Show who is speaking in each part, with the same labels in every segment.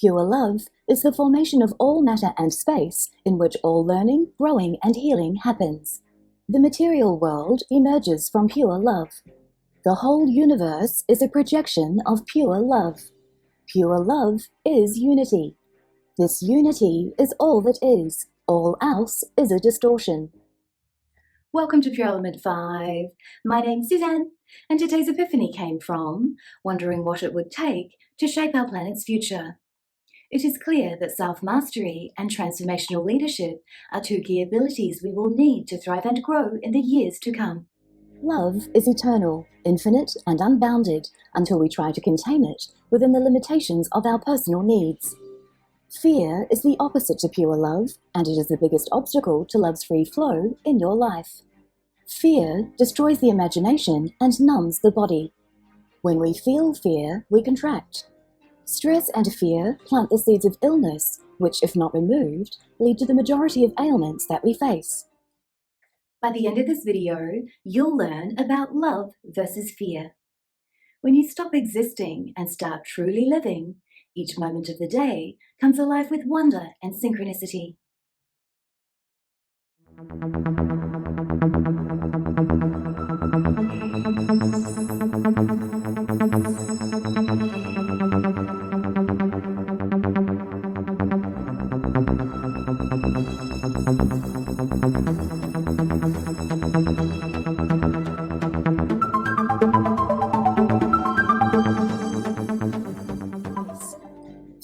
Speaker 1: Pure love is the formation of all matter and space in which all learning, growing, and healing happens. The material world emerges from pure love. The whole universe is a projection of pure love. Pure love is unity. This unity is all that is. All else is a distortion. Welcome to Pure Element 5. My name's Suzanne, and today's epiphany came from wondering what it would take to shape our planet's future. It is clear that self-mastery and transformational leadership are two key abilities we will need to thrive and grow in the years to come. Love is eternal, infinite, and unbounded until we try to contain it within the limitations of our personal needs. Fear is the opposite to pure love, and it is the biggest obstacle to love's free flow in your life. Fear destroys the imagination and numbs the body. When we feel fear, we contract. Stress and fear plant the seeds of illness, which, if not removed, lead to the majority of ailments that we face. By the end of this video, you'll learn about love versus fear. When you stop existing and start truly living, each moment of the day comes alive with wonder and synchronicity.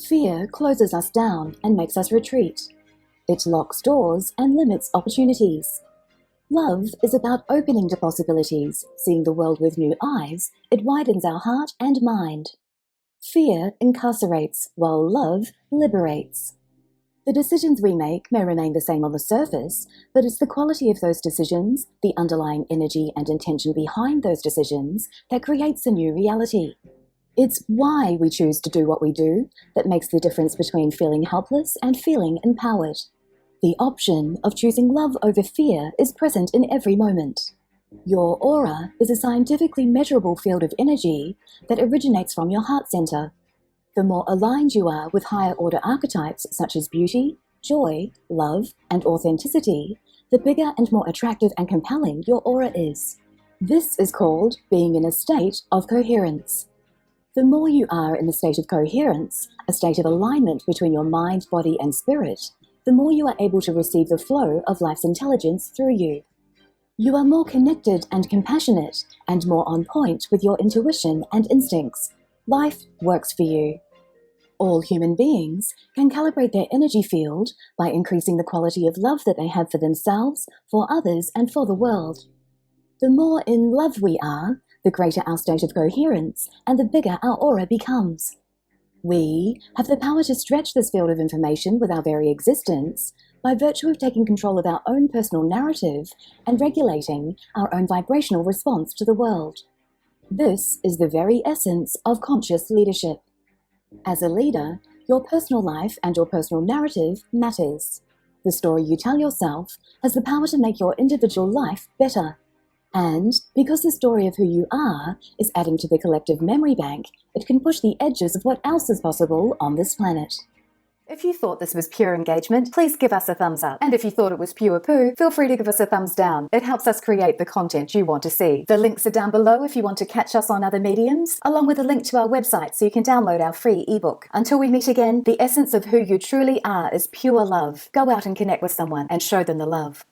Speaker 1: Fear closes us down and makes us retreat. It locks doors and limits opportunities. Love is about opening to possibilities, seeing the world with new eyes. It widens our heart and mind. Fear incarcerates, while love liberates. The decisions we make may remain the same on the surface, but it's the quality of those decisions, the underlying energy and intention behind those decisions, that creates a new reality. It's why we choose to do what we do that makes the difference between feeling helpless and feeling empowered. The option of choosing love over fear is present in every moment. Your aura is a scientifically measurable field of energy that originates from your heart center. The more aligned you are with higher order archetypes such as beauty, joy, love, and authenticity, the bigger and more attractive and compelling your aura is. This is called being in a state of coherence. The more you are in the state of coherence, a state of alignment between your mind, body, and spirit, the more you are able to receive the flow of life's intelligence through you. You are more connected and compassionate, and more on point with your intuition and instincts. Life works for you. All human beings can calibrate their energy field by increasing the quality of love that they have for themselves, for others, and for the world. The more in love we are, the greater our state of coherence, and the bigger our aura becomes. We have the power to stretch this field of information with our very existence by virtue of taking control of our own personal narrative and regulating our own vibrational response to the world. This is the very essence of conscious leadership. As a leader, your personal life and your personal narrative matters. The story you tell yourself has the power to make your individual life better. And because the story of who you are is adding to the collective memory bank, it can push the edges of what else is possible on this planet. If you thought this was pure engagement, please give us a thumbs up. And if you thought it was pure poo, feel free to give us a thumbs down. It helps us create the content you want to see. The links are down below if you want to catch us on other mediums, along with a link to our website so you can download our free ebook. Until we meet again, the essence of who you truly are is pure love. Go out and connect with someone and show them the love.